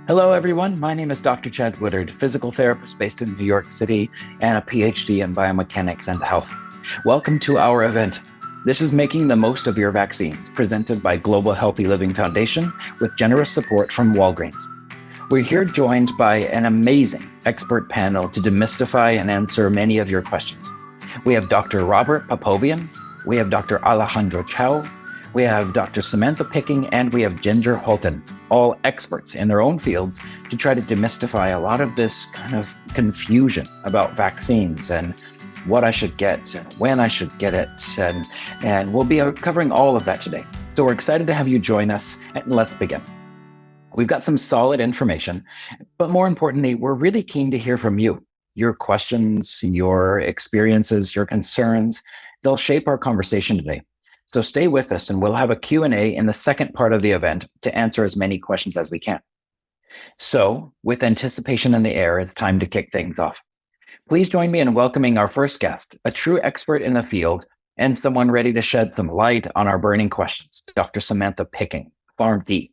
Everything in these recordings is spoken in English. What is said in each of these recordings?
Hello, everyone. My name is Dr. Chad Woodard, physical therapist based in New York City and a PhD in biomechanics and health. Welcome to our event. This is Making the Most of Your Vaccines, presented by Global Healthy Living Foundation with generous support from Walgreens. We're here joined by an amazing expert panel to demystify and answer many of your questions. We have Dr. Robert Popovian, we have Dr. Alejandro Chaoul, we have Dr. Samantha Pick, and we have Ginger Hultin, all experts in their own fields to try to demystify a lot of this kind of confusion about vaccines and what I should get and when I should get it. And we'll be covering all of that today. So we're excited to have you join us, and let's begin. We've got some solid information, but more importantly, we're really keen to hear from you. Your questions, your experiences, your concerns, they'll shape our conversation today. So stay with us and we'll have a Q&A in the second part of the event to answer as many questions as we can. So with anticipation in the air, it's time to kick things off. Please join me in welcoming our first guest, a true expert in the field and someone ready to shed some light on our burning questions, Dr. Samantha Pick, PharmD.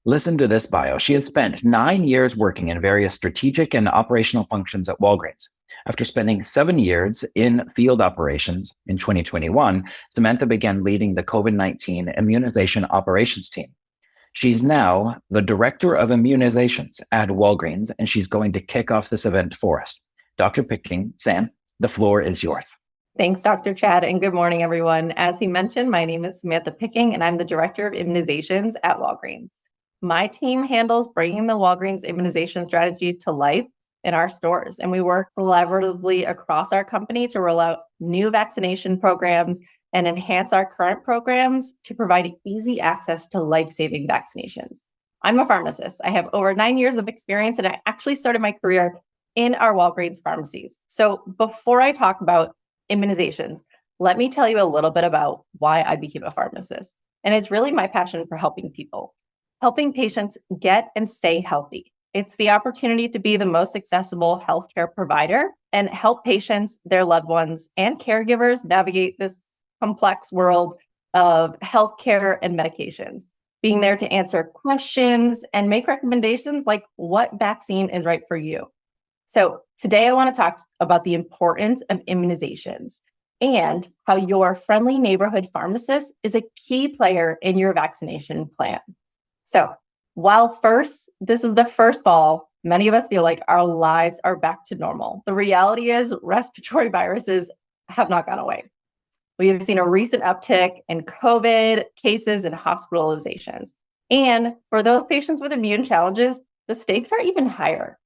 Listen to this bio. She had spent 9 years working in various strategic and operational functions at Walgreens. After spending 7 years in field operations in 2021, Samantha began leading the COVID-19 immunization operations team. She's now the director of immunizations at Walgreens, and she's going to kick off this event for us. Dr. Pick, Sam, the floor is yours. Thanks, Dr. Chad, and good morning, everyone. As he mentioned, my name is Samantha Pick, and I'm the director of immunizations at Walgreens. My team handles bringing the Walgreens immunization strategy to life in our stores, and we work collaboratively across our company to roll out new vaccination programs and enhance our current programs to provide easy access to life-saving vaccinations. I'm a pharmacist. I have over 9 years of experience, and I actually started my career in our Walgreens pharmacies. So before I talk about immunizations, let me tell you a little bit about why I became a pharmacist. And it's really my passion for helping people. Helping patients get and stay healthy. It's the opportunity to be the most accessible healthcare provider and help patients, their loved ones, and caregivers navigate this complex world of healthcare and medications. Being there to answer questions and make recommendations like what vaccine is right for you. So today I want to talk about the importance of immunizations and how your friendly neighborhood pharmacist is a key player in your vaccination plan. So while this is the first fall, many of us feel like our lives are back to normal. The reality is respiratory viruses have not gone away. We have seen a recent uptick in COVID cases and hospitalizations. And for those patients with immune challenges, the stakes are even higher.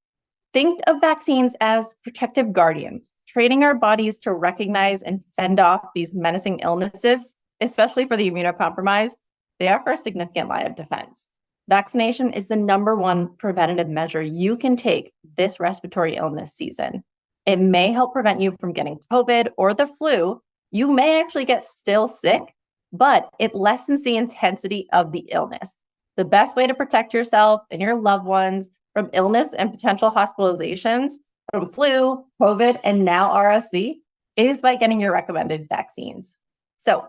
Think of vaccines as protective guardians, training our bodies to recognize and fend off these menacing illnesses, especially for the immunocompromised. They offer a significant line of defense. Vaccination is the number one preventative measure you can take this respiratory illness season. It may help prevent you from getting COVID or the flu. You may actually get still sick, but it lessens the intensity of the illness. The best way to protect yourself and your loved ones from illness and potential hospitalizations from flu, COVID, and now RSV is by getting your recommended vaccines. So,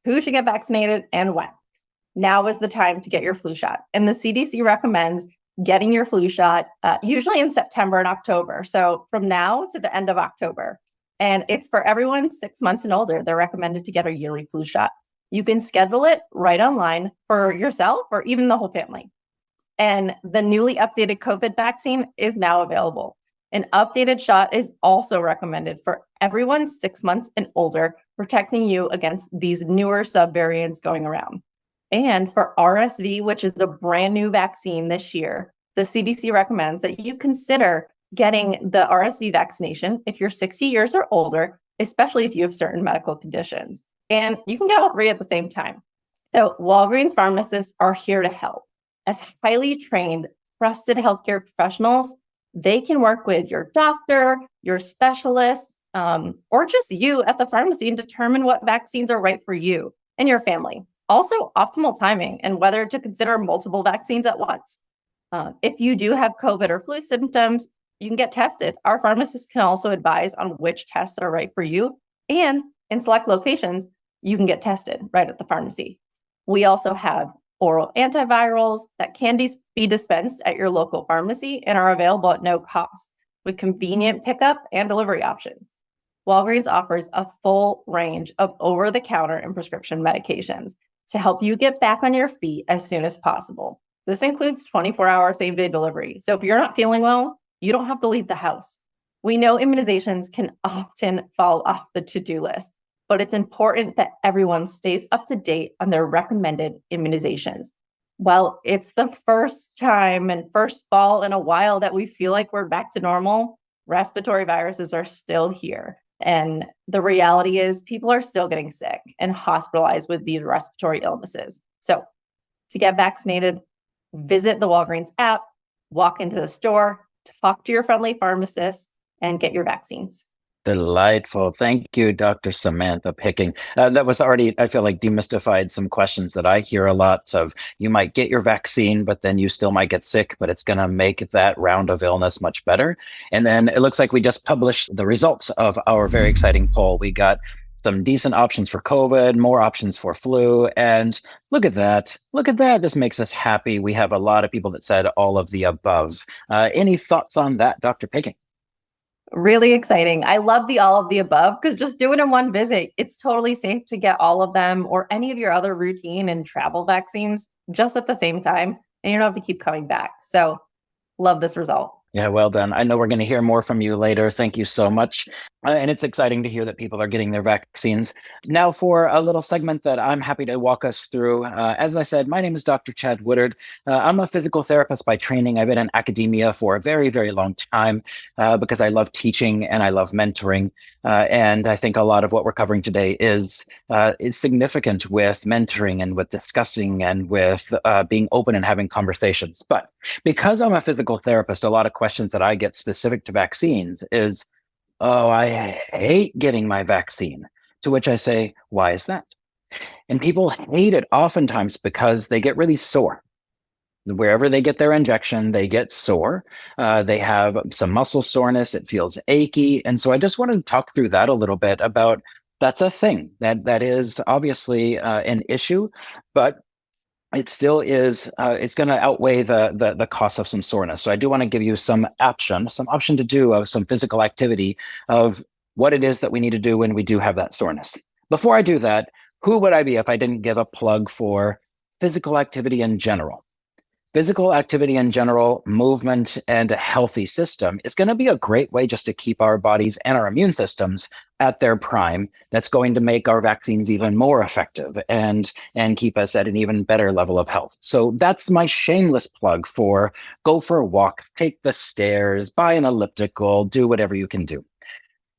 who should get vaccinated and when? Now is the time to get your flu shot. And the CDC recommends getting your flu shot usually in September and October. So from now to the end of October. And it's for everyone 6 months and older. They're recommended to get a yearly flu shot. You can schedule it right online for yourself or even the whole family. And the newly updated COVID vaccine is now available. An updated shot is also recommended for everyone 6 months and older, protecting you against these newer subvariants going around. And for RSV, which is a brand new vaccine this year, the CDC recommends that you consider getting the RSV vaccination if you're 60 years or older, especially if you have certain medical conditions. And you can get all three at the same time. So Walgreens pharmacists are here to help. As highly trained, trusted healthcare professionals, they can work with your doctor, your specialist, or just you at the pharmacy and determine what vaccines are right for you and your family. Also, optimal timing and whether to consider multiple vaccines at once. If you do have COVID or flu symptoms, you can get tested. Our pharmacists can also advise on which tests are right for you. And in select locations, you can get tested right at the pharmacy. We also have oral antivirals that can be dispensed at your local pharmacy and are available at no cost with convenient pickup and delivery options. Walgreens offers a full range of over-the-counter and prescription medications to help you get back on your feet as soon as possible. This includes 24-hour same-day delivery. So if you're not feeling well, you don't have to leave the house. We know immunizations can often fall off the to-do list, but it's important that everyone stays up to date on their recommended immunizations. Well, it's the first time and first fall in a while that we feel like we're back to normal. Respiratory viruses are still here. And the reality is people are still getting sick and hospitalized with these respiratory illnesses. So to get vaccinated, visit the Walgreens app, walk into the store, talk to your friendly pharmacist, and get your vaccines. Delightful. Thank you, Dr. Samantha Picking. That was already, I feel like, demystified some questions that I hear a lot of. You might get your vaccine, but then you still might get sick, but it's going to make that round of illness much better. And then it looks like we just published the results of our very exciting poll. We got some decent options for COVID, more options for flu. And look at that. Look at that. This makes us happy. We have a lot of people that said all of the above. Any thoughts on that, Dr. Picking? Really exciting. I love the all of the above because just do it in one visit. It's totally safe to get all of them or any of your other routine and travel vaccines just at the same time, and you don't have to keep coming back. So love this result. Yeah, well done. I know we're going to hear more from you later. Thank you so much. And it's exciting to hear that people are getting their vaccines. Now for a little segment that I'm happy to walk us through. As I said, my name is Dr. Chad Woodard. I'm a physical therapist by training. I've been in academia for a very, very long time because I love teaching and I love mentoring. And I think a lot of what we're covering today is significant with mentoring and with discussing and with being open and having conversations. But because I'm a physical therapist, a lot of questions that I get specific to vaccines is, oh, I hate getting my vaccine. To which I say, why is that? And people hate it oftentimes because they get really sore. Wherever they get their injection, they get sore. They have some muscle soreness. It feels achy. And so I just wanted to talk through that a little bit about that's a thing that is obviously an issue, but it still is, it's going to outweigh the cost of some soreness. So I do want to give you some option to do of some physical activity of what it is that we need to do when we do have that soreness. Before I do that, who would I be if I didn't give a plug for physical activity in general? Physical activity in general, movement, and a healthy system is going to be a great way just to keep our bodies and our immune systems at their prime. That's going to make our vaccines even more effective and keep us at an even better level of health. So that's my shameless plug for go for a walk, take the stairs, buy an elliptical, do whatever you can do.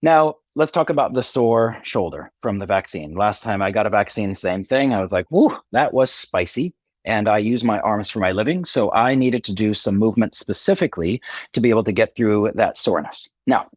Now, let's talk about the sore shoulder from the vaccine. Last time I got a vaccine, same thing. I was like, whoo, that was spicy. And I use my arms for my living. So I needed to do some movement specifically to be able to get through that soreness. Now,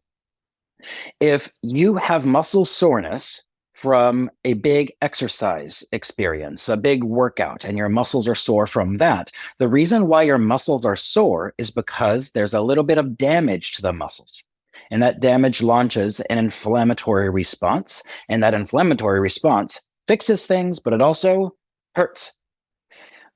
if you have muscle soreness from a big exercise experience, a big workout, and your muscles are sore from that, the reason why your muscles are sore is because there's a little bit of damage to the muscles. And that damage launches an inflammatory response. And that inflammatory response fixes things, but it also hurts.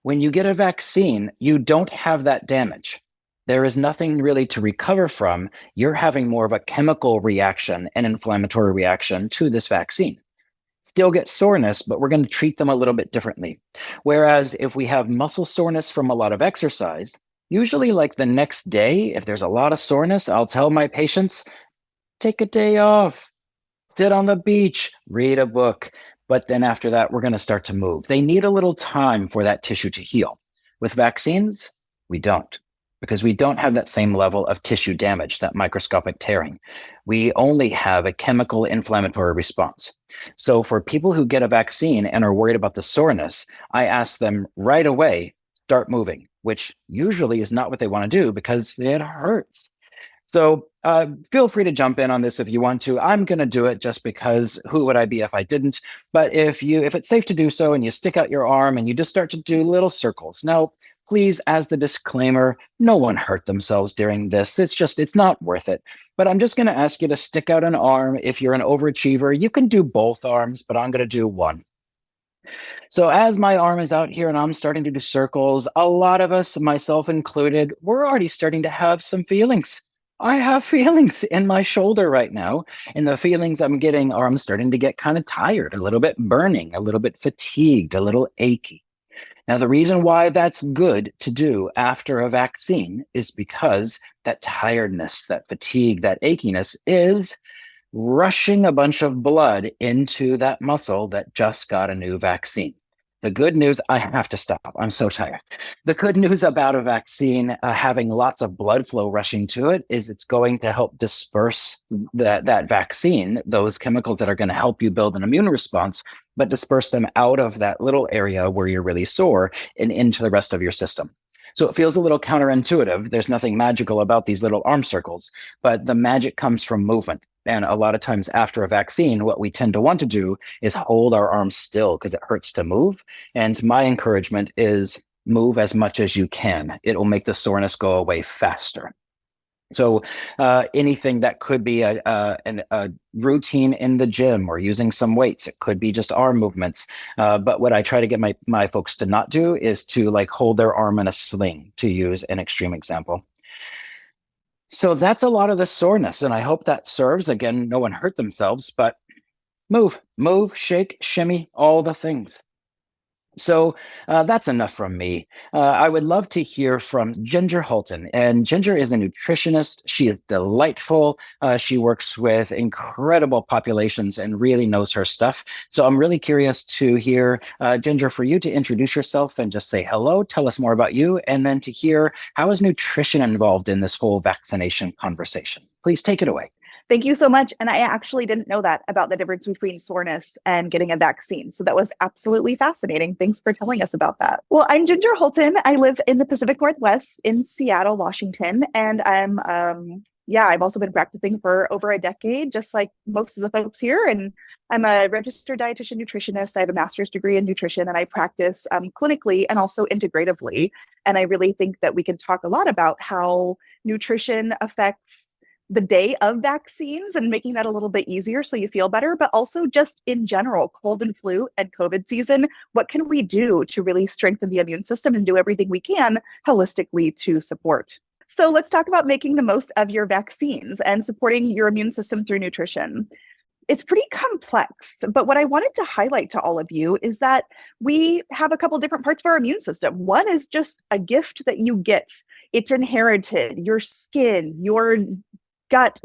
When you get a vaccine, you don't have that damage. There is nothing really to recover from. You're having more of a chemical reaction, an inflammatory reaction to this vaccine. Still get soreness, but we're going to treat them a little bit differently. Whereas if we have muscle soreness from a lot of exercise, usually like the next day, if there's a lot of soreness, I'll tell my patients, take a day off, sit on the beach, read a book. But then after that, we're going to start to move. They need a little time for that tissue to heal. With vaccines, we don't, because we don't have that same level of tissue damage, that microscopic tearing. We only have a chemical inflammatory response. So for people who get a vaccine and are worried about the soreness, I ask them right away, start moving, which usually is not what they want to do because it hurts. So feel free to jump in on this if you want to. I'm going to do it just because who would I be if I didn't? But if it's safe to do so and you stick out your arm and you just start to do little circles. Now, please, as the disclaimer, no one hurt themselves during this. It's not worth it. But I'm just going to ask you to stick out an arm. If you're an overachiever, you can do both arms, but I'm going to do one. So as my arm is out here and I'm starting to do circles, a lot of us, myself included, we're already starting to have some feelings. I have feelings in my shoulder right now, and the feelings I'm getting are I'm starting to get kind of tired, a little bit burning, a little bit fatigued, a little achy. Now, the reason why that's good to do after a vaccine is because that tiredness, that fatigue, that achiness is rushing a bunch of blood into that muscle that just got a new vaccine. The good news, I have to stop. I'm so tired. The good news about a vaccine having lots of blood flow rushing to it is it's going to help disperse that vaccine, those chemicals that are going to help you build an immune response, but disperse them out of that little area where you're really sore and into the rest of your system. So it feels a little counterintuitive. There's nothing magical about these little arm circles, but the magic comes from movement. And a lot of times after a vaccine, what we tend to want to do is hold our arms still because it hurts to move. And my encouragement is move as much as you can. It will make the soreness go away faster. So anything that could be a routine in the gym or using some weights, it could be just arm movements. But what I try to get my folks to not do is to like hold their arm in a sling, to use an extreme example. So that's a lot of the soreness, and I hope that serves. Again, no one hurt themselves, but move, shake, shimmy, all the things. So that's enough from me. I would love to hear from Ginger Hultin. And Ginger is a nutritionist. She is delightful. She works with incredible populations and really knows her stuff. So I'm really curious to hear, Ginger, for you to introduce yourself and just say hello, tell us more about you, and then to hear how is nutrition involved in this whole vaccination conversation. Please take it away. Thank you so much. And I actually didn't know that about the difference between soreness and getting a vaccine. So that was absolutely fascinating. Thanks for telling us about that. Well, I'm Ginger Hultin. I live in the Pacific Northwest in Seattle, Washington. And I've also been practicing for over a decade, just like most of the folks here. And I'm a registered dietitian nutritionist. I have a master's degree in nutrition, and I practice clinically and also integratively. And I really think that we can talk a lot about how nutrition affects the day of vaccines and making that a little bit easier so you feel better, but also just in general, cold and flu and COVID season, what can we do to really strengthen the immune system and do everything we can holistically to support? So let's talk about making the most of your vaccines and supporting your immune system through nutrition. It's pretty complex, but what I wanted to highlight to all of you is that we have a couple different parts of our immune system. One is just a gift that you get. It's inherited. Your skin, your gut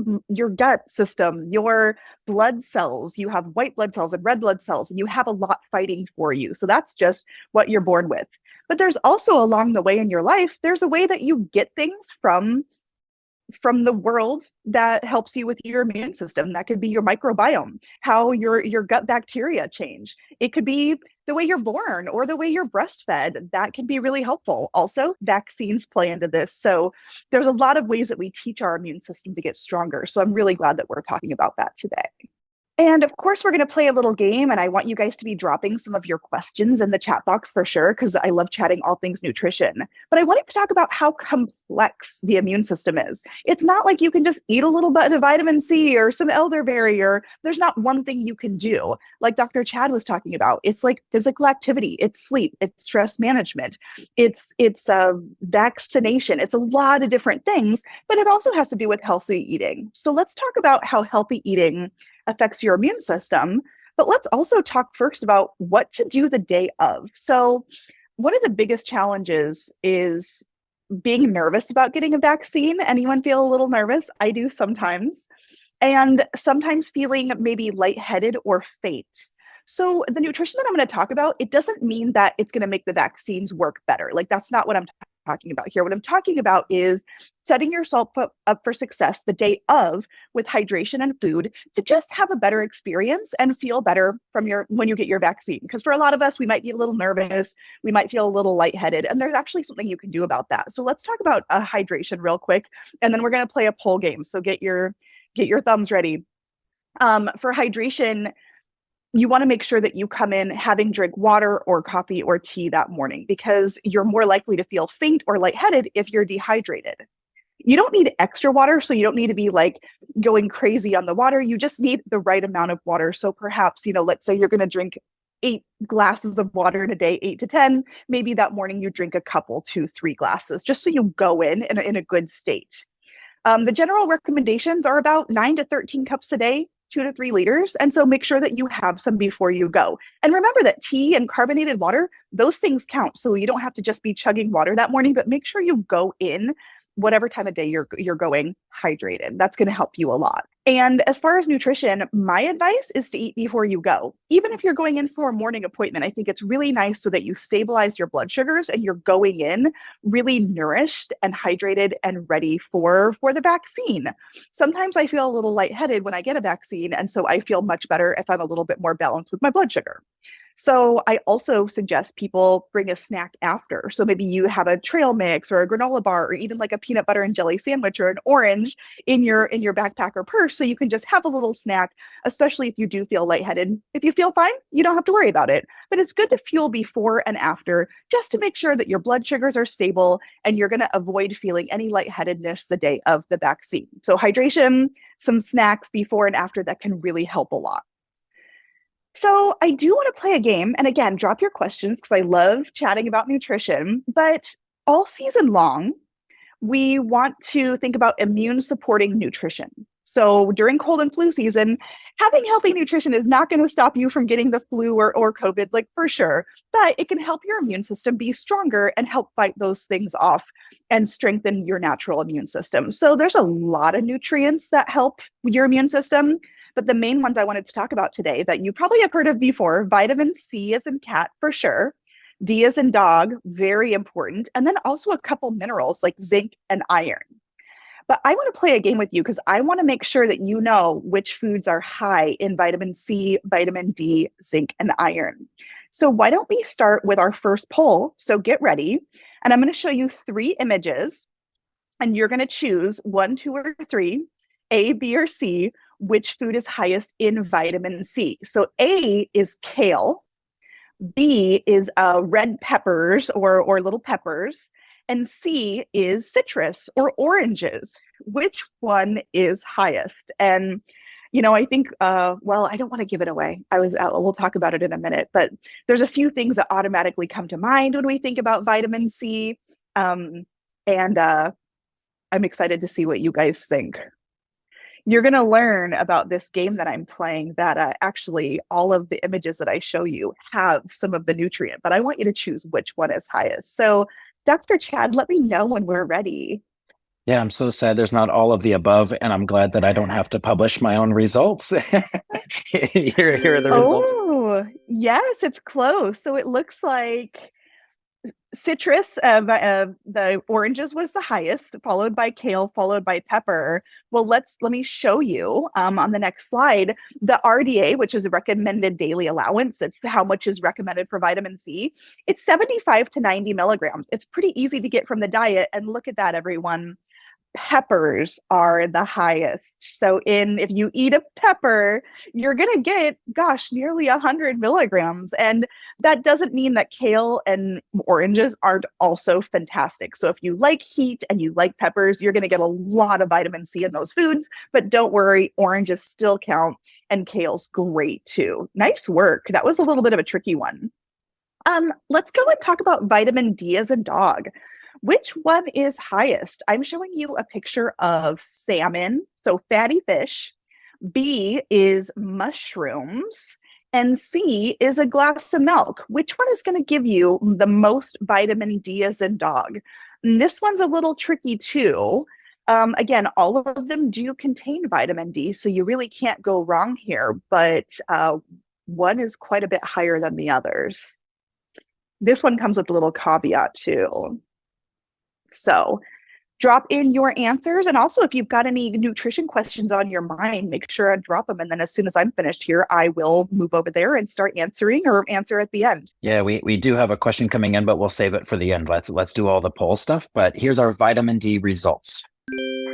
system, your blood cells, you have white blood cells and red blood cells, and you have a lot fighting for you. So that's just what you're born with. But there's also along the way in your life, there's a way that you get things from the world that helps you with your immune system. That could be your microbiome, how your gut bacteria change. It could be the way you're born or the way you're breastfed. That can be really helpful. Also, vaccines play into this. So there's a lot of ways that we teach our immune system to get stronger. So I'm really glad that we're talking about that today. And of course, we're going to play a little game, and I want you guys to be dropping some of your questions in the chat box for sure, because I love chatting all things nutrition. But I wanted to talk about how complex the immune system is. It's not like you can just eat a little bit of vitamin C or some elderberry, or there's not one thing you can do. Like Dr. Chad was talking about, it's like physical activity, it's sleep, it's stress management, it's vaccination. It's a lot of different things, but it also has to do with healthy eating. So let's talk about how healthy eating affects your immune system, but let's also talk first about what to do the day of. So one of the biggest challenges is being nervous about getting a vaccine. Anyone feel a little nervous? I do sometimes. And sometimes feeling maybe lightheaded or faint. So the nutrition that I'm going to talk about, it doesn't mean that it's going to make the vaccines work better. Like that's not what I'm talking about here. What I'm talking about is setting yourself up for success the day of with hydration and food to just have a better experience and feel better when you get your vaccine. Because for a lot of us, we might be a little nervous, we might feel a little lightheaded, and there's actually something you can do about that. So let's talk about hydration real quick, and then we're going to play a poll game. So get your thumbs ready. For hydration, you want to make sure that you come in having drink water or coffee or tea that morning, because you're more likely to feel faint or lightheaded if you're dehydrated. You don't need extra water, so you don't need to be like going crazy on the water. You just need the right amount of water. So perhaps, let's say you're going to drink 8 glasses of water in a day, 8 to 10. Maybe that morning you drink a couple, 2, 3 glasses, just so you go in a good state. The general recommendations are about 9 to 13 cups a day, 2 to 3 liters. And so make sure that you have some before you go. And remember that tea and carbonated water, those things count. So you don't have to just be chugging water that morning, but make sure you go in whatever time of day you're going hydrated. That's going to help you a lot. And as far as nutrition, my advice is to eat before you go. Even if you're going in for a morning appointment, I think it's really nice so that you stabilize your blood sugars and you're going in really nourished and hydrated and ready for the vaccine. Sometimes I feel a little lightheaded when I get a vaccine, and so I feel much better if I'm a little bit more balanced with my blood sugar. So I also suggest people bring a snack after. So maybe you have a trail mix or a granola bar or even like a peanut butter and jelly sandwich or an orange in your backpack or purse, so you can just have a little snack, especially if you do feel lightheaded. If you feel fine, you don't have to worry about it. But it's good to fuel before and after, just to make sure that your blood sugars are stable and you're going to avoid feeling any lightheadedness the day of the vaccine. So hydration, some snacks before and after, that can really help a lot. So I do want to play a game. And again, drop your questions because I love chatting about nutrition. But all season long, we want to think about immune supporting nutrition. So during cold and flu season, having healthy nutrition is not going to stop you from getting the flu or COVID, like for sure. But it can help your immune system be stronger and help fight those things off and strengthen your natural immune system. So there's a lot of nutrients that help your immune system. But the main ones I wanted to talk about today that you probably have heard of before: vitamin C as in cat, for sure. D as in dog, very important. And then also a couple minerals like zinc and iron. But I want to play a game with you because I want to make sure that you know which foods are high in vitamin C, vitamin D, zinc, and iron. So why don't we start with our first poll? So get ready. And I'm going to show you 3 images. And you're going to choose 1, 2, or 3, A, B, or C, which food is highest in vitamin C. So A is kale, B is red peppers or little peppers, and C is citrus or oranges. Which one is highest? And I think, well, I don't want to give it away. We'll talk about it in a minute, but there's a few things that automatically come to mind when we think about vitamin C. And I'm excited to see what you guys think. You're going to learn about this game that I'm playing that actually all of the images that I show you have some of the nutrient, but I want you to choose which one is highest. So Dr. Chad, let me know when we're ready. Yeah, I'm so sad there's not all of the above, and I'm glad that I don't have to publish my own results. Here are the results. Oh, yes, it's close. So it looks like citrus, the oranges was the highest, followed by kale, followed by pepper. Well, let me show you on the next slide the RDA, which is a recommended daily allowance. It's how much is recommended for vitamin C. It's 75 to 90 milligrams. It's pretty easy to get from the diet. And look at that, everyone. Peppers are the highest. So if you eat a pepper, you're going to get, nearly 100 milligrams. And that doesn't mean that kale and oranges aren't also fantastic. So if you like heat and you like peppers, you're going to get a lot of vitamin C in those foods. But don't worry, oranges still count, and kale's great too. Nice work. That was a little bit of a tricky one. Let's go and talk about vitamin D as in dog. Which one is highest? I'm showing you a picture of salmon, so fatty fish. B is mushrooms. And C is a glass of milk. Which one is going to give you the most vitamin D as in dog? And this one's a little tricky too. Again, all of them do contain vitamin D, so you really can't go wrong here. But one is quite a bit higher than the others. This one comes with a little caveat too. So drop in your answers. And also, if you've got any nutrition questions on your mind, make sure and drop them. And then as soon as I'm finished here, I will move over there and start answering or answer at the end. Yeah, we do have a question coming in, but we'll save it for the end. Let's do all the poll stuff. But here's our vitamin D results.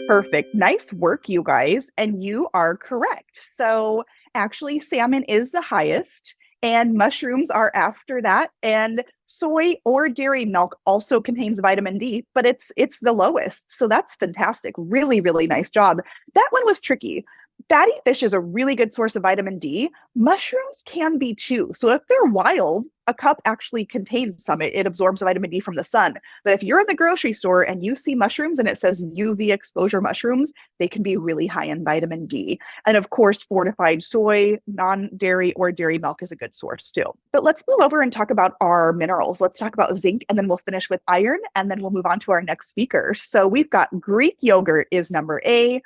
Perfect. Nice work, you guys. And you are correct. So actually, salmon is the highest, and mushrooms are after that. And soy or dairy milk also contains vitamin D, but it's the lowest. So that's fantastic. Really, really nice job. That one was tricky. Fatty fish is a really good source of vitamin D. Mushrooms can be too. So if they're wild, a cup actually contains some. It absorbs vitamin D from the sun. But if you're in the grocery store and you see mushrooms and it says UV exposure mushrooms, they can be really high in vitamin D. And of course, fortified soy, non-dairy or dairy milk is a good source too. But let's move over and talk about our minerals. Let's talk about zinc, and then we'll finish with iron, and then we'll move on to our next speaker. So we've got Greek yogurt is number A.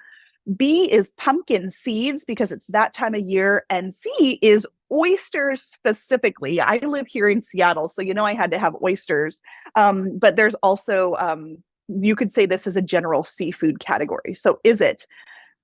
B is pumpkin seeds because it's that time of year. And C is oysters specifically. I live here in Seattle, so I had to have oysters. But there's also, you could say this is a general seafood category. So is it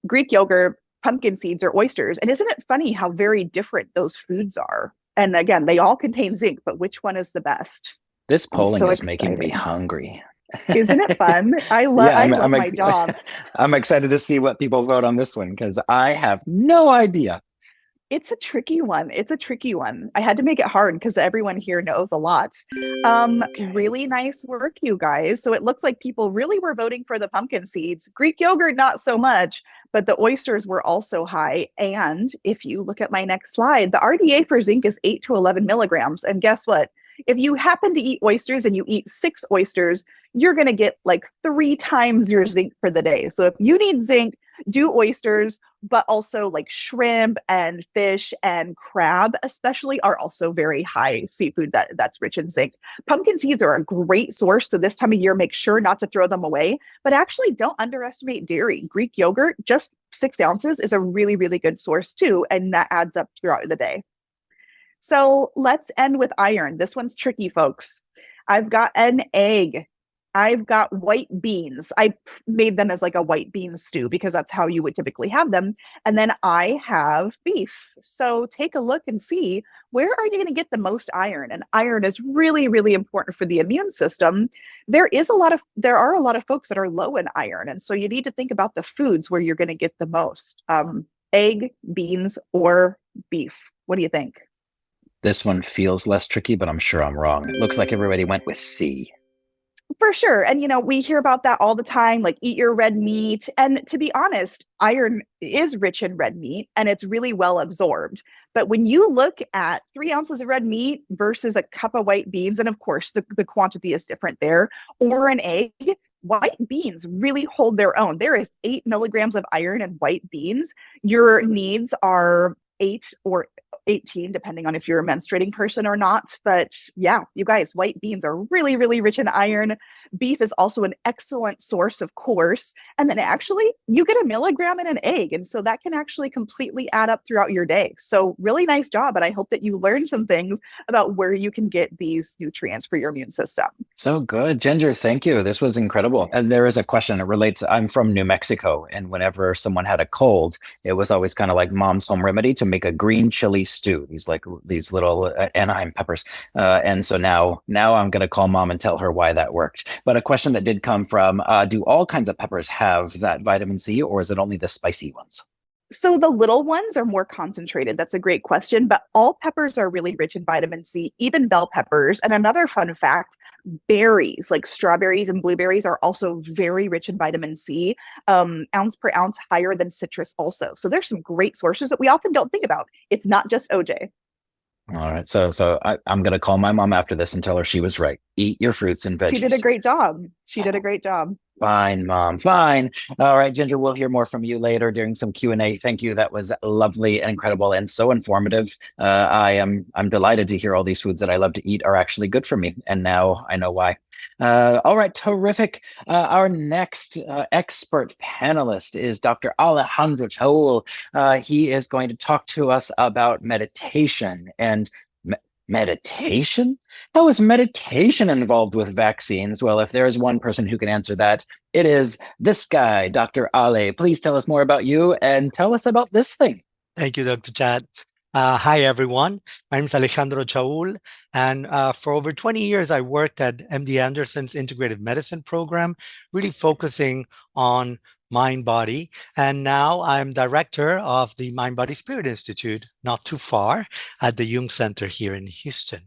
Greek yogurt, pumpkin seeds, or oysters? And isn't it funny how very different those foods are? And again, they all contain zinc, but which one is the best? This polling so is making me excited. hungry. Isn't it fun? I love my job. I'm excited to see what people vote on this one because I have no idea. It's a tricky one. I had to make it hard because everyone here knows a lot. Really nice work, you guys. So it looks like people really were voting for the pumpkin seeds. Greek yogurt, not so much, but the oysters were also high. And if you look at my next slide, the RDA for zinc is 8 to 11 milligrams. And guess what? If you happen to eat oysters and you eat 6 oysters, you're going to get like 3 times your zinc for the day. So if you need zinc, do oysters, but also like shrimp and fish and crab especially are also very high seafood that's rich in zinc. Pumpkin seeds are a great source. So this time of year, make sure not to throw them away, but actually don't underestimate dairy. Greek yogurt, just 6 ounces is a really, really good source too. And that adds up throughout the day. So let's end with iron. This one's tricky, folks. I've got an egg. I've got white beans. I made them as like a white bean stew because that's how you would typically have them. And then I have beef. So take a look and see, where are you going to get the most iron? And iron is really, really important for the immune system. There are a lot of folks that are low in iron. And so you need to think about the foods where you're going to get the most. Egg, beans, or beef. What do you think? This one feels less tricky, but I'm sure I'm wrong. It looks like everybody went with C. For sure. And, we hear about that all the time, like eat your red meat. And to be honest, iron is rich in red meat and it's really well absorbed. But when you look at 3 ounces of red meat versus a cup of white beans, and of course the quantity is different there, or an egg, white beans really hold their own. There is 8 milligrams of iron in white beans. Your needs are 8 or 18, depending on if you're a menstruating person or not. But yeah, you guys, white beans are really, really rich in iron. Beef is also an excellent source, of course. And then actually, you get a milligram in an egg. And so that can actually completely add up throughout your day. So really nice job. And I hope that you learned some things about where you can get these nutrients for your immune system. So good. Ginger, thank you. This was incredible. And there is a question that relates. I'm from New Mexico. And whenever someone had a cold, it was always kind of like mom's home remedy to make a green chili stew, these little Anaheim peppers. And so now I'm going to call mom and tell her why that worked. But a question that did come from, do all kinds of peppers have that vitamin C, or is it only the spicy ones? So the little ones are more concentrated. That's a great question, but all peppers are really rich in vitamin C, even bell peppers. And another fun fact, berries like strawberries and blueberries are also very rich in vitamin C, ounce per ounce higher than citrus also. So there's some great sources that we often don't think about. It's not just OJ. All right. So I'm going to call my mom after this and tell her she was right. Eat your fruits and veggies. She did a great job. Fine, Mom. Fine. All right, Ginger, we'll hear more from you later during some Q&A. Thank you. That was lovely and incredible and so informative. I'm delighted to hear all these foods that I love to eat are actually good for me. And now I know why. All right, terrific. Our next expert panelist is Dr. Alejandro Chaoul. He is going to talk to us about meditation and meditation? How is meditation involved with vaccines? Well, if there is one person who can answer that, it is this guy, Dr. Ale. Please tell us more about you and tell us about this thing. Thank you, Dr. Chad. Hi, everyone. My name is Alejandro Chaoul, and for over 20 years, I worked at MD Anderson's integrative medicine program, really focusing on mind-body. And now I'm director of the Mind-Body Spirit Institute, not too far, at the Jung Center here in Houston.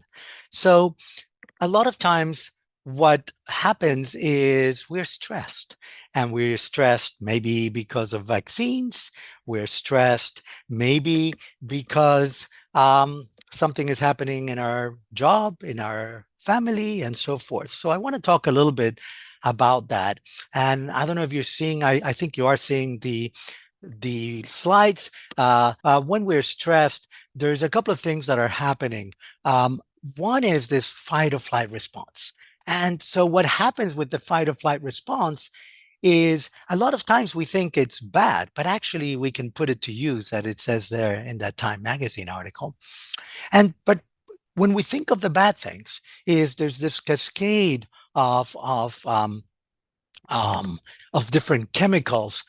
So a lot of times what happens is we're stressed, and we're stressed maybe because of vaccines. We're stressed maybe because something is happening in our job, in our family, and so forth. So I want to talk a little bit about that. And I don't know if you're seeing, I think you are seeing the slides. When we're stressed, there's a couple of things that are happening. One is this fight or flight response. And so what happens with the fight or flight response is a lot of times we think it's bad, but actually we can put it to use, as it says there in that Time magazine article. But when we think of the bad things, is there's this cascade of different chemicals,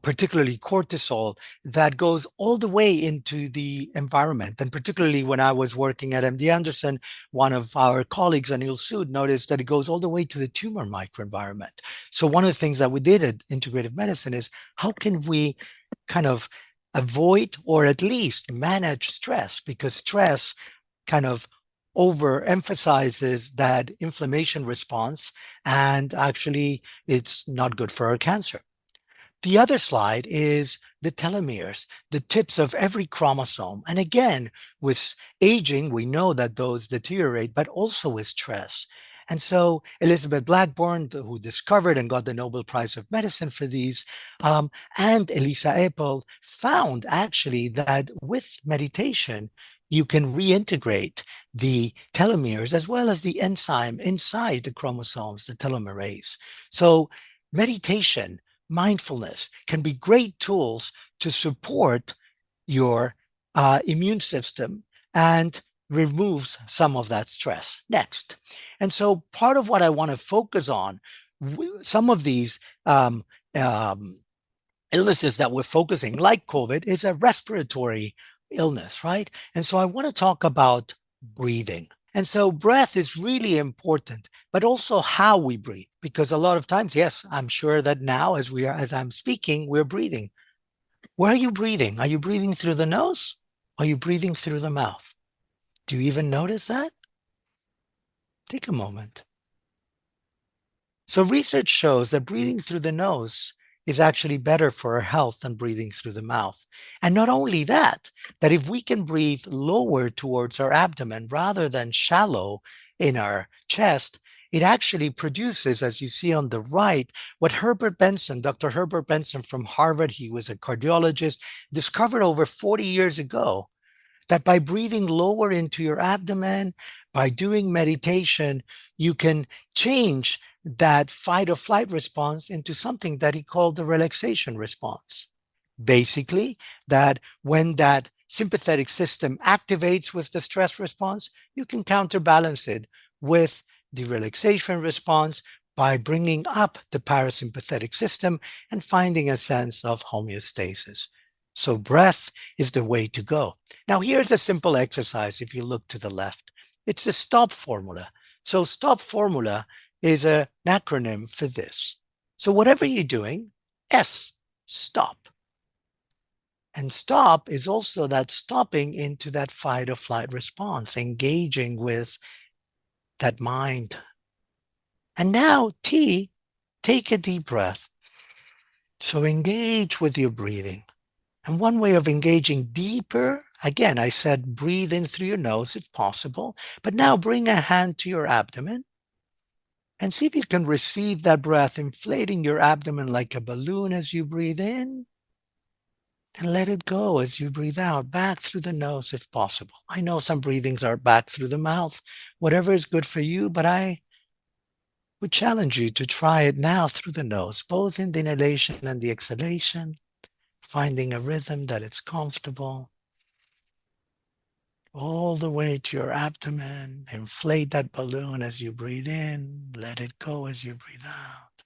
particularly cortisol, that goes all the way into the environment. And particularly when I was working at MD Anderson, one of our colleagues, Anil Sood, noticed that it goes all the way to the tumor microenvironment. So one of the things that we did at Integrative Medicine is how can we kind of avoid or at least manage stress, because stress kind of overemphasizes that inflammation response, and actually it's not good for our cancer. The other slide is the telomeres, the tips of every chromosome. And again, with aging, we know that those deteriorate, but also with stress. And so Elizabeth Blackburn, who discovered and got the Nobel Prize of Medicine for these, and Elisa Epel found actually that with meditation, you can reintegrate the telomeres as well as the enzyme inside the chromosomes, the telomerase. So meditation, mindfulness can be great tools to support your immune system and removes some of that stress. Next. And so part of what I want to focus on, some of these illnesses that we're focusing, like COVID, is a respiratory illness, right? And so I want to talk about breathing. And so breath is really important, but also how we breathe, because a lot of times, yes, I'm sure that now as I'm speaking, we're breathing. Where are you breathing? Are you breathing through the nose? Are you breathing through the mouth? Do you even notice that? Take a moment. So research shows that breathing through the nose is actually better for our health than breathing through the mouth. And not only that if we can breathe lower towards our abdomen rather than shallow in our chest, it actually produces, as you see on the right, what Dr. Herbert Benson from Harvard, he was a cardiologist, discovered over 40 years ago, that by breathing lower into your abdomen, by doing meditation, you can change that fight or flight response into something that he called the relaxation response. Basically, that when that sympathetic system activates with the stress response, you can counterbalance it with the relaxation response by bringing up the parasympathetic system and finding a sense of homeostasis. So breath is the way to go. Now, here's a simple exercise if you look to the left. It's the STOP formula. So STOP formula is an acronym for this. So whatever you're doing, S, stop. And stop is also that stopping into that fight or flight response, engaging with that mind. And now T, take a deep breath. So engage with your breathing. And one way of engaging deeper, again, I said breathe in through your nose if possible, but now bring a hand to your abdomen and see if you can receive that breath, inflating your abdomen like a balloon as you breathe in, and let it go as you breathe out, back through the nose if possible. I know some breathings are back through the mouth, whatever is good for you, but I would challenge you to try it now through the nose, both in the inhalation and the exhalation, finding a rhythm that it's comfortable. All the way to your abdomen, inflate that balloon as you breathe in, let it go as you breathe out.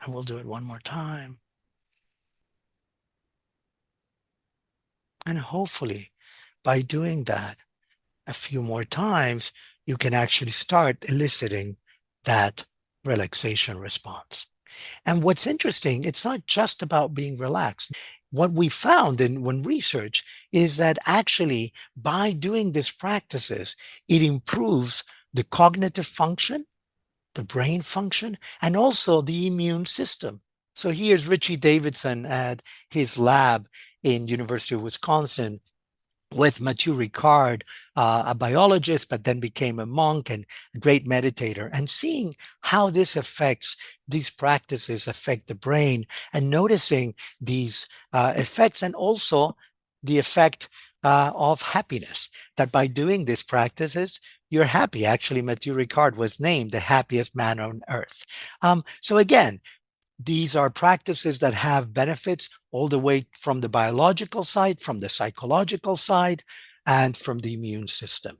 And we'll do it one more time. And hopefully, by doing that a few more times, you can actually start eliciting that relaxation response. And what's interesting, it's not just about being relaxed. What we found when research is that actually by doing these practices, it improves the cognitive function, the brain function, and also the immune system. So here's Richie Davidson at his lab in University of Wisconsin with Mathieu Ricard, a biologist, but then became a monk and a great meditator, and seeing how these practices affect the brain, and noticing these effects, and also the effect of happiness, that by doing these practices, you're happy. Actually, Mathieu Ricard was named the happiest man on earth. So again, these are practices that have benefits all the way from the biological side, from the psychological side, and from the immune system.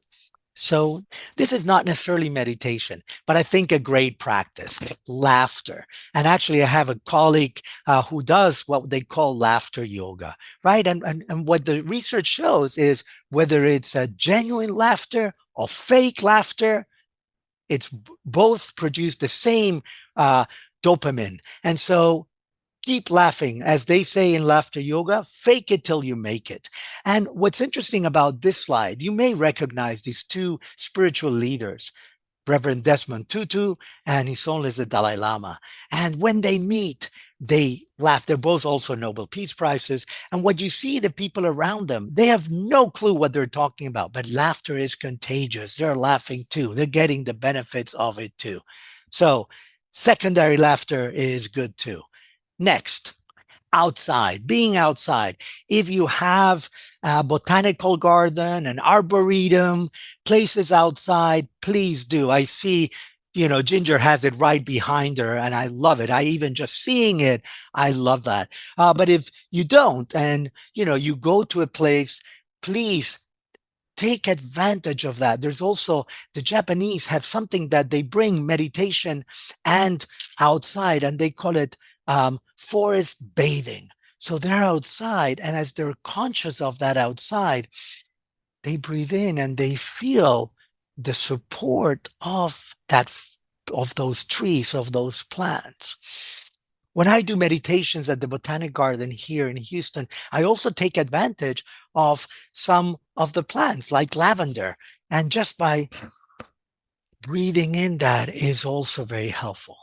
So this is not necessarily meditation, but I think a great practice, laughter. And actually, I have a colleague who does what they call laughter yoga, right? And what the research shows is whether it's a genuine laughter or fake laughter, it's both produce the same dopamine. And so keep laughing. As they say in laughter yoga, fake it till you make it. And what's interesting about this slide, you may recognize these two spiritual leaders, Reverend Desmond Tutu and His Holiness the Dalai Lama. And when they meet, they laugh. They're both also Nobel Peace Prizes. And what you see, the people around them, they have no clue what they're talking about, but laughter is contagious. They're laughing too. They're getting the benefits of it too. So secondary laughter is good too. Next, outside, being outside. If you have a botanical garden, an arboretum, places outside, please do. I see, Ginger has it right behind her, and I love it. I even just seeing it, I love that. But if you don't, and you go to a place, please take advantage of that. There's also, the Japanese have something that they bring meditation and outside, and they call it forest bathing. So they're outside, and as they're conscious of that outside, they breathe in and they feel the support of those trees, of those plants. When I do meditations at the Botanic Garden here in Houston, I also take advantage of some of the plants like lavender. And just by breathing in that is also very helpful.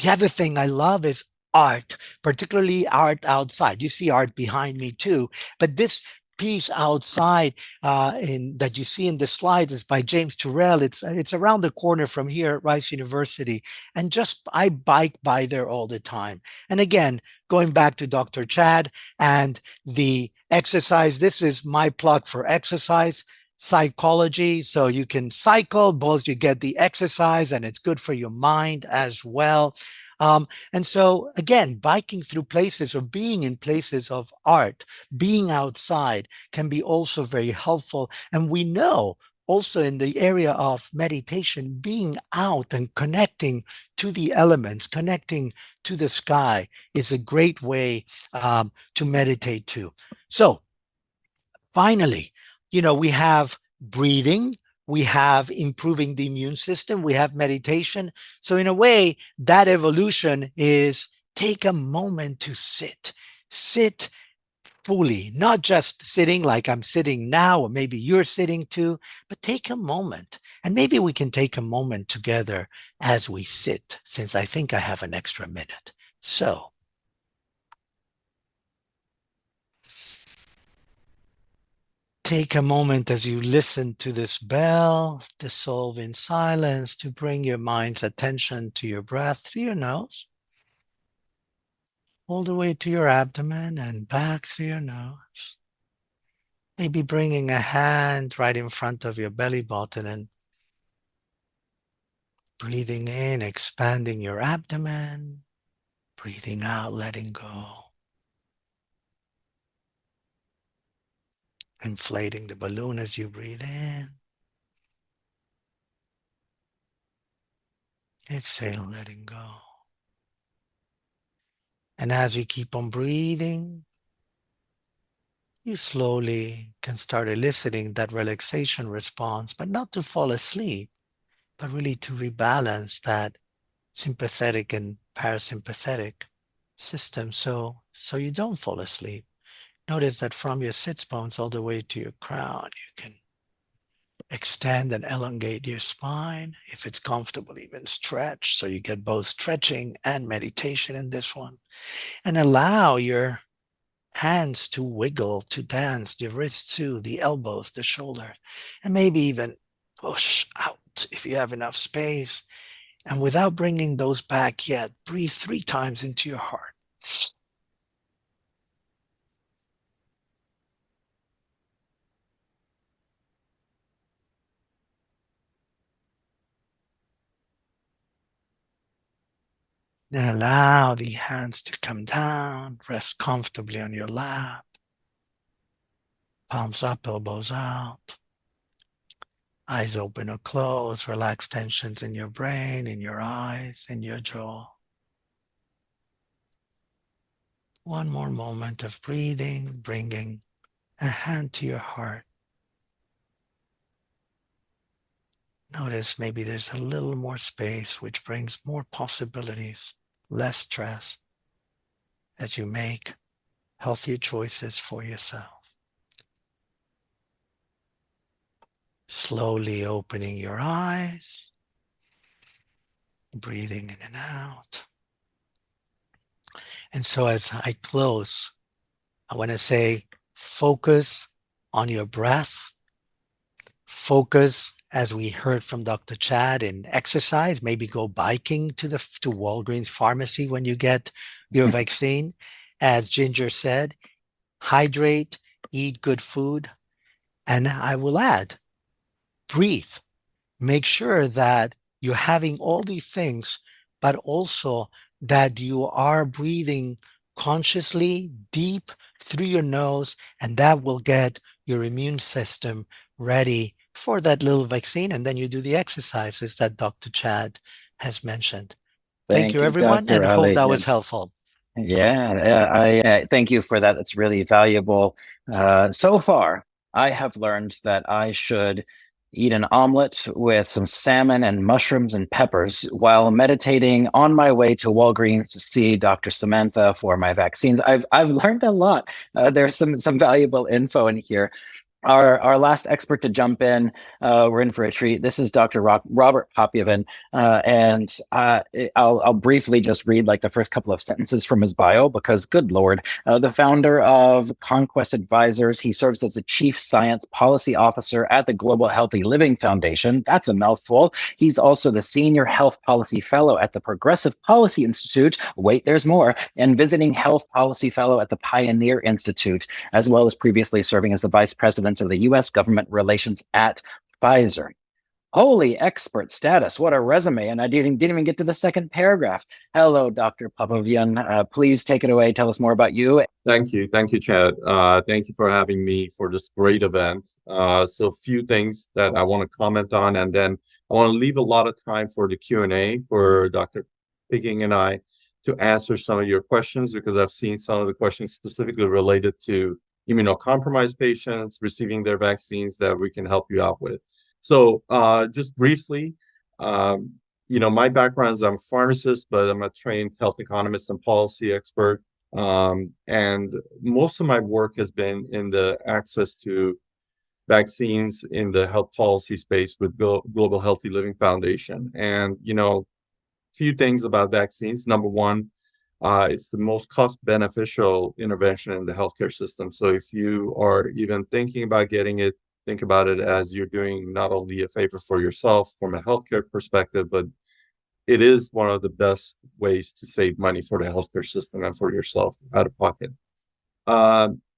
The other thing I love is art, particularly art outside. You see art behind me too, but this piece outside that you see in the slide is by James Turrell. It's around the corner from here at Rice University, and I bike by there all the time. And again, going back to Dr. Chad and the exercise, this is my plug for exercise psychology. So you can cycle, both you get the exercise and it's good for your mind as well. And so again, biking through places or being in places of art, being outside can be also very helpful. And we know also in the area of meditation, being out and connecting to the elements, connecting to the sky is a great way to meditate too. So finally, we have breathing, we have improving the immune system, we have meditation. So in a way, that evolution is take a moment to sit fully, not just sitting like I'm sitting now, or maybe you're sitting too, but take a moment. And maybe we can take a moment together as we sit, since I think I have an extra minute. So take a moment as you listen to this bell, dissolve in silence, to bring your mind's attention to your breath through your nose, all the way to your abdomen and back through your nose. Maybe bringing a hand right in front of your belly button and breathing in, expanding your abdomen, breathing out, letting go. Inflating the balloon as you breathe in. Exhale, letting go. And as you keep on breathing, you slowly can start eliciting that relaxation response, but not to fall asleep, but really to rebalance that sympathetic and parasympathetic system so you don't fall asleep. Notice that from your sits bones all the way to your crown, you can Extend and elongate your spine. If it's comfortable, even stretch. So you get both stretching and meditation in this one. And allow your hands to wiggle, to dance, the wrists too, the elbows, the shoulder, and maybe even push out if you have enough space. And without bringing those back yet, breathe 3 times into your heart. Then allow the hands to come down, rest comfortably on your lap. Palms up, elbows out. Eyes open or closed, relax tensions in your brain, in your eyes, in your jaw. One more moment of breathing, bringing a hand to your heart. Notice maybe there's a little more space, which brings more possibilities, less stress, as you make healthier choices for yourself. Slowly opening your eyes, breathing in and out. And so as I close, I want to say, focus on your breath. Focus, as we heard from Dr. Chad, in exercise. Maybe go biking to Walgreens pharmacy when you get your vaccine. As Ginger said, hydrate, eat good food. And I will add, breathe. Make sure that you're having all these things, but also that you are breathing consciously, deep through your nose, and that will get your immune system ready for that little vaccine. And then you do the exercises that Dr. Chad has mentioned. Thank you, everyone, Dr. and I hope Ali. that was helpful. Yeah, I thank you for that. It's really valuable. So far, I have learned that I should eat an omelet with some salmon and mushrooms and peppers while meditating on my way to Walgreens to see Dr. Samantha for my vaccines. I've learned a lot. There's some valuable info in here. Our last expert to jump in, we're in for a treat. This is Dr. Robert Popovian, and I'll briefly just read like the first couple of sentences from his bio because, good Lord, the founder of Conquest Advisors. He serves as the Chief Science Policy Officer at the Global Healthy Living Foundation. That's a mouthful. He's also the Senior Health Policy Fellow at the Progressive Policy Institute. Wait, there's more. And Visiting Health Policy Fellow at the Pioneer Institute, as well as previously serving as the Vice President of the U.S. Government Relations at Pfizer. Holy expert status. What a resume. And I didn't even get to the second paragraph. Hello, Dr. Popovian. Please take it away. Tell us more about you. Thank you, Chad. Thank you for having me for this great event. So a few things that I want to comment on, and then I want to leave a lot of time for the Q&A for Dr. Picking and I to answer some of your questions, because I've seen some of the questions specifically related to immunocompromised patients receiving their vaccines that we can help you out with. So just briefly, my background is I'm a pharmacist, but I'm a trained health economist and policy expert. And most of my work has been in the access to vaccines in the health policy space with Global Healthy Living Foundation. And, few things about vaccines. Number one, it's the most cost beneficial intervention in the healthcare system. So if you are even thinking about getting it, think about it as you're doing not only a favor for yourself from a healthcare perspective, but it is one of the best ways to save money for the healthcare system and for yourself out of pocket.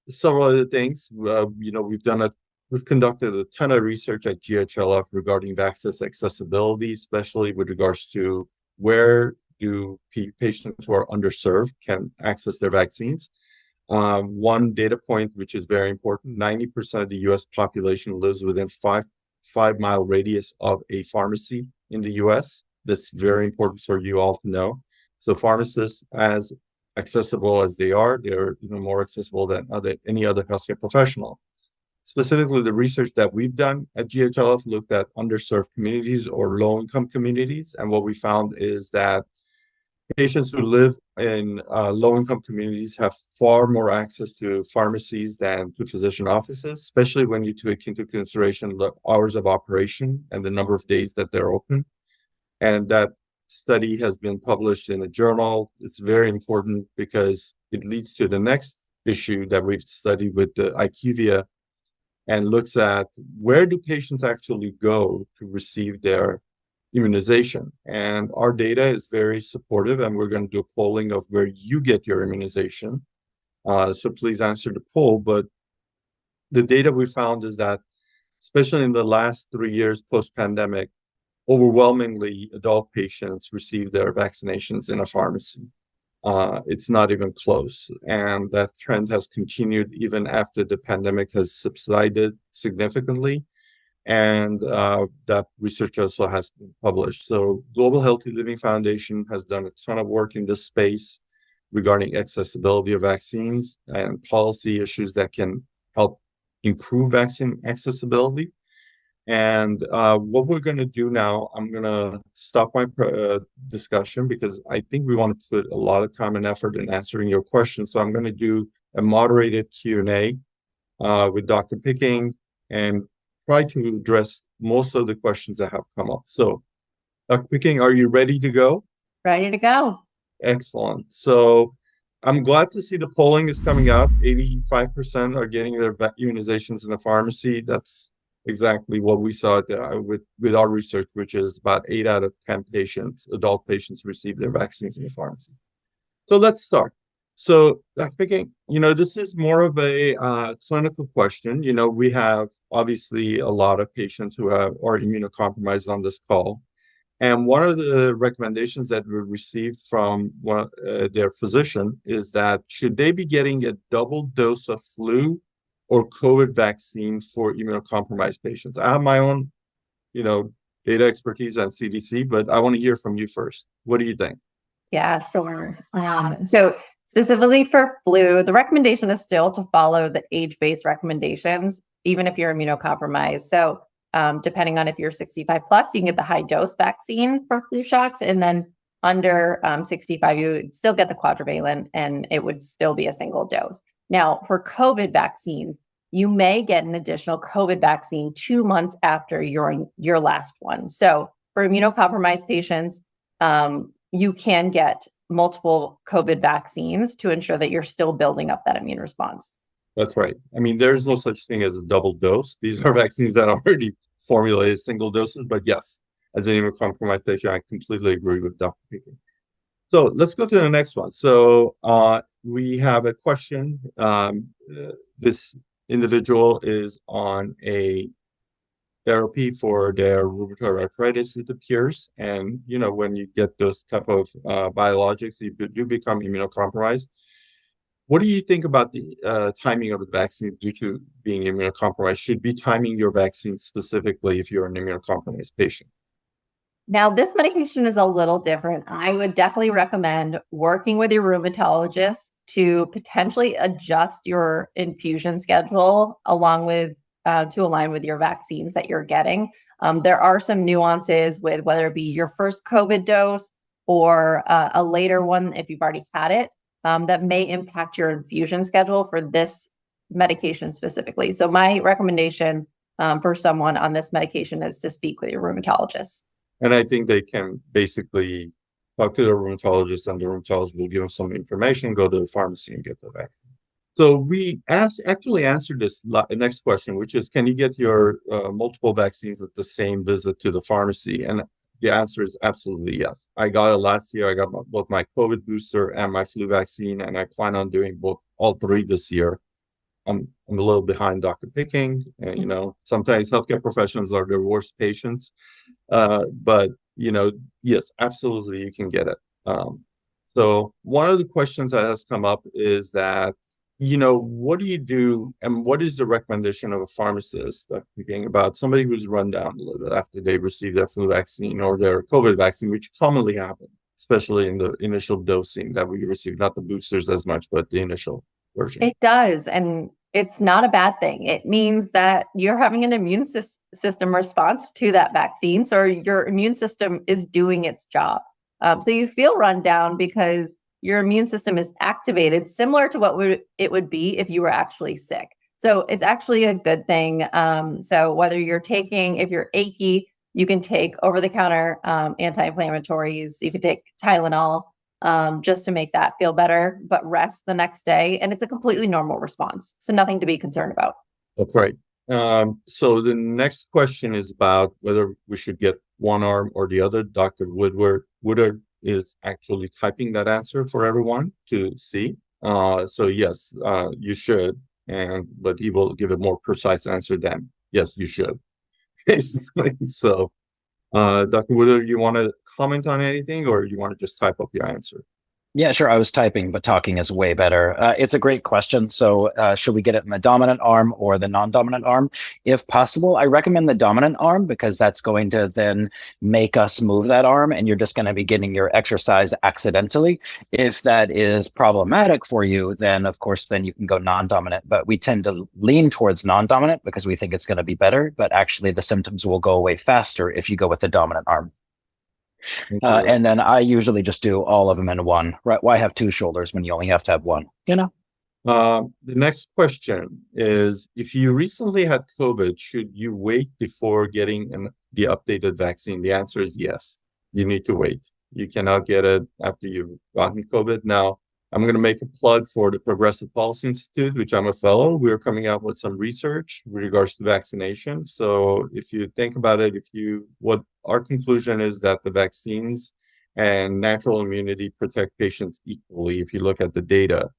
Several other things, we've conducted a ton of research at GHLF regarding vaccine accessibility, especially with regards to where do patients who are underserved can access their vaccines. One data point, which is very important, 90% of the US population lives within five-mile radius of a pharmacy in the US. That's very important for you all to know. So pharmacists, as accessible as they are, they're even more accessible than any other healthcare professional. Specifically, the research that we've done at GHLF looked at underserved communities or low-income communities. And what we found is that Patients who live in low-income communities have far more access to pharmacies than to physician offices, especially when you take into consideration the hours of operation and the number of days that they're open. And that study has been published in a journal. It's very important because it leads to the next issue that we've studied with the IQVIA and looks at where do patients actually go to receive their immunization. And our data is very supportive, and we're going to do a polling of where you get your immunization. So please answer the poll. But the data we found is that, especially in the last 3 years post-pandemic, overwhelmingly adult patients receive their vaccinations in a pharmacy. It's not even close. And that trend has continued even after the pandemic has subsided significantly. And that research also has been published. So Global Healthy Living Foundation has done a ton of work in this space regarding accessibility of vaccines and policy issues that can help improve vaccine accessibility. And what we're going to do now, I'm going to stop my discussion because I think we want to put a lot of time and effort in answering your questions. So I'm going to do a moderated Q&A with Dr. Picking and try to address most of the questions that have come up. So, Dr. Picking, are you ready to go? Ready to go. Excellent. So I'm glad to see the polling is coming out. 85% are getting their immunizations in the pharmacy. That's exactly what we saw with our research, which is about 8 out of 10 patients, adult patients, receive their vaccines in the pharmacy. So let's start. So, Dr. Picking, this is more of a clinical question. We have obviously a lot of patients who are immunocompromised on this call. And one of the recommendations that we received from their physician is that should they be getting a double dose of flu or COVID vaccine for immunocompromised patients? I have my own, data expertise on CDC, but I want to hear from you first. What do you think? Yeah, sure. So specifically for flu, the recommendation is still to follow the age-based recommendations, even if you're immunocompromised. So depending on if you're 65 plus, you can get the high dose vaccine for flu shots. And then under 65, you would still get the quadrivalent and it would still be a single dose. Now, for COVID vaccines, you may get an additional COVID vaccine 2 months after your last one. So for immunocompromised patients, you can get multiple COVID vaccines to ensure that you're still building up that immune response. That's right. I mean, there's no such thing as a double dose. These are vaccines that are already formulated single doses. But yes, as an immunocompromised patient, I completely agree with Dr. Pickett. So let's go to the next one. So we have a question. This individual is on a therapy for their rheumatoid arthritis, it appears. And, when you get those type of biologics, you do become immunocompromised. What do you think about the timing of the vaccine due to being immunocompromised? Should be timing your vaccine specifically if you're an immunocompromised patient? Now, this medication is a little different. I would definitely recommend working with your rheumatologist to potentially adjust your infusion schedule along with to align with your vaccines that you're getting. There are some nuances with whether it be your first COVID dose or a later one if you've already had it that may impact your infusion schedule for this medication specifically. So my recommendation for someone on this medication is to speak with your rheumatologist. And I think they can basically talk to their rheumatologist, and the rheumatologist will give them some information, go to the pharmacy and get the vaccine. So we actually answered this next question, which is, can you get your multiple vaccines at the same visit to the pharmacy? And the answer is absolutely yes. I got it last year. I got both my COVID booster and my flu vaccine, and I plan on doing all three this year. I'm a little behind Dr. Picking. And, sometimes healthcare professionals are their worst patients. But, yes, absolutely, you can get it. So one of the questions that has come up is that, what do you do and what is the recommendation of a pharmacist thinking about somebody who's run down a little bit after they receive their flu vaccine or their COVID vaccine, which commonly happens, especially in the initial dosing that we receive, not the boosters as much, but the initial version. It does. And it's not a bad thing. It means that you're having an immune system response to that vaccine. So your immune system is doing its job. So you feel run down because your immune system is activated, similar to what it would be if you were actually sick. So it's actually a good thing. So whether if you're achy, you can take over-the-counter anti-inflammatories. You can take Tylenol just to make that feel better, but rest the next day. And it's a completely normal response. So nothing to be concerned about. Okay. So the next question is about whether we should get one arm or the other. Dr. Woodard is actually typing that answer for everyone to see. So yes, you should, but he will give a more precise answer than yes, you should. Basically. So, Dr. Woodard, you want to comment on anything, or you want to just type up your answer? Yeah, sure. I was typing, but talking is way better. It's a great question. So should we get it in the dominant arm or the non-dominant arm? If possible, I recommend the dominant arm because that's going to then make us move that arm and you're just going to be getting your exercise accidentally. If that is problematic for you, then of course, then you can go non-dominant. But we tend to lean towards non-dominant because we think it's going to be better, but actually the symptoms will go away faster if you go with the dominant arm. And then I usually just do all of them in one. Right? Why have two shoulders when you only have to have one? You know. The next question is: if you recently had COVID, should you wait before getting the updated vaccine? The answer is yes. You need to wait. You cannot get it after you've gotten COVID. Now, I'm going to make a plug for the Progressive Policy Institute, which I'm a fellow. We're coming out with some research with regards to vaccination. So if you think about it, what our conclusion is that the vaccines and natural immunity protect patients equally if you look at the data.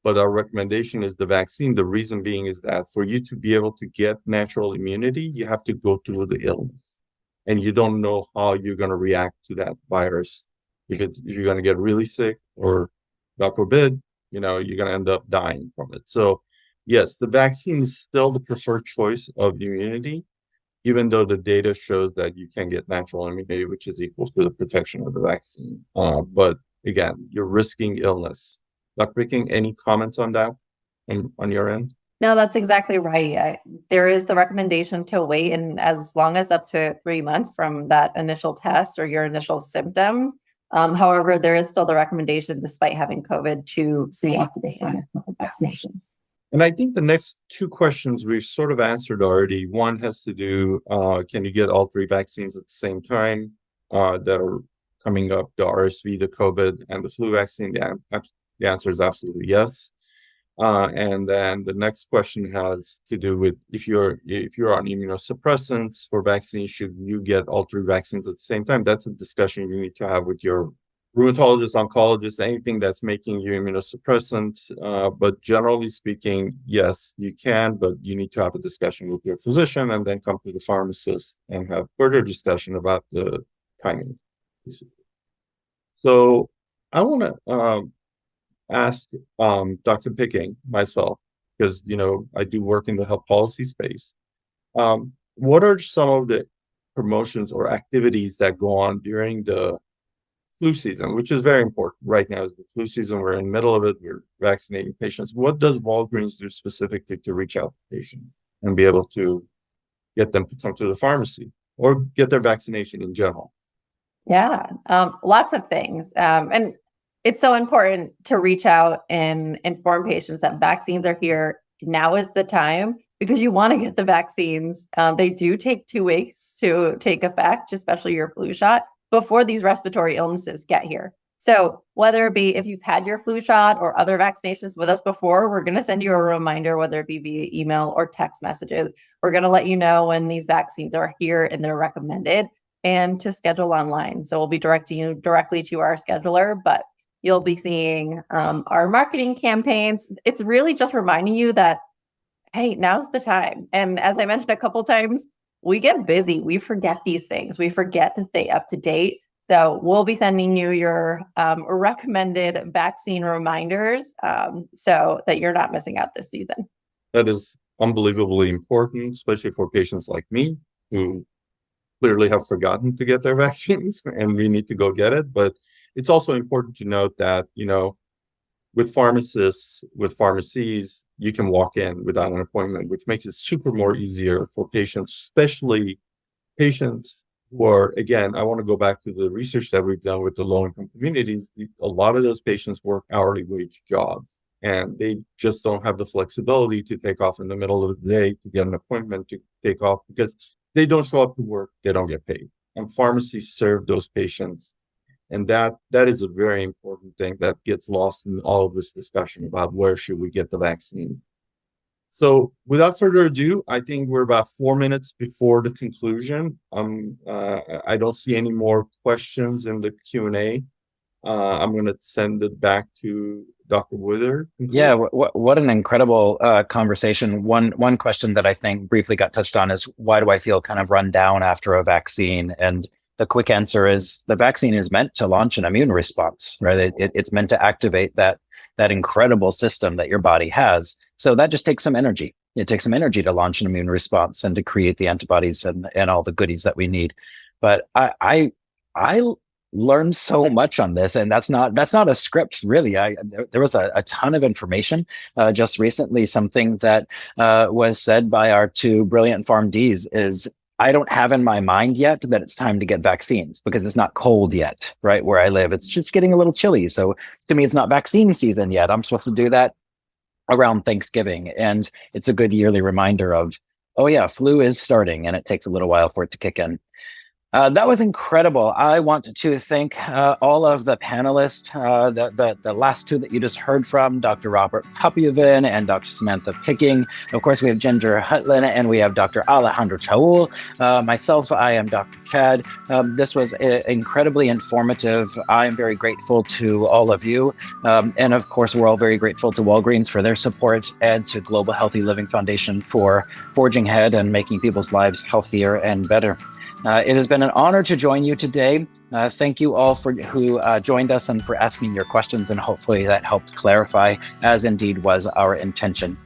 But our recommendation is the vaccine. The reason being is that for you to be able to get natural immunity, you have to go through the illness. And you don't know how you're going to react to that virus. Because you're going to get really sick or God forbid, you're going to end up dying from it. So yes, the vaccine is still the preferred choice of immunity, even though the data shows that you can get natural immunity, which is equal to the protection of the vaccine. But again, you're risking illness. Dr. Picking, any comments on that on your end? No, that's exactly right. There is the recommendation to wait, and as long as up to 3 months from that initial test or your initial symptoms. However, there is still the recommendation, despite having COVID, to stay up to date on vaccinations. And I think the next two questions we've sort of answered already. One has to do, can you get all three vaccines at the same time that are coming up, the RSV, the COVID, and the flu vaccine? The answer is absolutely yes. And then the next question has to do with if you're on immunosuppressants for vaccines, should you get all three vaccines at the same time? That's a discussion you need to have with your rheumatologist, oncologist, anything that's making you immunosuppressant. But generally speaking, yes, you can, but you need to have a discussion with your physician and then come to the pharmacist and have further discussion about the timing. So I want to ask Dr. Picking myself, because I do work in the health policy space. What are some of the promotions or activities that go on during the flu season, which is very important? Right now is the flu season. We're in the middle of it. We're vaccinating patients. What does Walgreens do specifically to reach out to patients and be able to get them to come to the pharmacy or get their vaccination in general? Yeah, lots of things. And it's so important to reach out and inform patients that vaccines are here. Now is the time because you want to get the vaccines. They do take 2 weeks to take effect, especially your flu shot, before these respiratory illnesses get here. So whether it be if you've had your flu shot or other vaccinations with us before, we're going to send you a reminder, whether it be via email or text messages. We're going to let you know when these vaccines are here and they're recommended and to schedule online. So we'll be directing you directly to our scheduler, but you'll be seeing our marketing campaigns. It's really just reminding you that, hey, now's the time. And as I mentioned a couple times, we get busy. We forget these things. We forget to stay up to date. So we'll be sending you your recommended vaccine reminders so that you're not missing out this season. That is unbelievably important, especially for patients like me who clearly have forgotten to get their vaccines and we need to go get it. But it's also important to note that, with pharmacists, with pharmacies, you can walk in without an appointment, which makes it super more easier for patients, especially patients where, again, I want to go back to the research that we've done with the low-income communities. A lot of those patients work hourly wage jobs, and they just don't have the flexibility to take off in the middle of the day to get an appointment to take off because they don't show up to work, they don't get paid. And pharmacies serve those patients. And that is a very important thing that gets lost in all of this discussion about where should we get the vaccine. So without further ado, I think we're about 4 minutes before the conclusion. I don't see any more questions in the Q&A. I'm going to send it back to Dr. Woodard. Yeah, what an incredible conversation. One question that I think briefly got touched on is, why do I feel kind of run down after a vaccine? And the quick answer is the vaccine is meant to launch an immune response, right? It's meant to activate that incredible system that your body has. So that just takes some energy. It takes some energy to launch an immune response and to create the antibodies and all the goodies that we need. But I learned so much on this, and that's not a script, really. There was a ton of information just recently. Something that was said by our two brilliant PharmDs is, I don't have in my mind yet that it's time to get vaccines because it's not cold yet, right? Where I live, it's just getting a little chilly. So to me, it's not vaccine season yet. I'm supposed to do that around Thanksgiving. And it's a good yearly reminder of, oh yeah, flu is starting and it takes a little while for it to kick in. That was incredible. I want to thank all of the panelists, the last two that you just heard from, Dr. Robert Popovian and Dr. Samantha Picking. Of course, we have Ginger Hultin and we have Dr. Alejandro Chaoul. Myself, I am Dr. Chad. This was incredibly informative. I am very grateful to all of you. And of course, we're all very grateful to Walgreens for their support and to Global Healthy Living Foundation for forging ahead and making people's lives healthier and better. It has been an honor to join you today. Thank you all who joined us and for asking your questions, and hopefully that helped clarify, as indeed was our intention.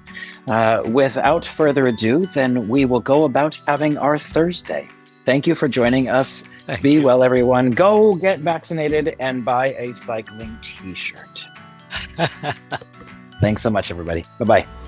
Without further ado, then we will go about having our Thursday. Thank you for joining us. Be well, everyone. Go get vaccinated and buy a cycling t-shirt. Thanks so much, everybody. Bye-bye.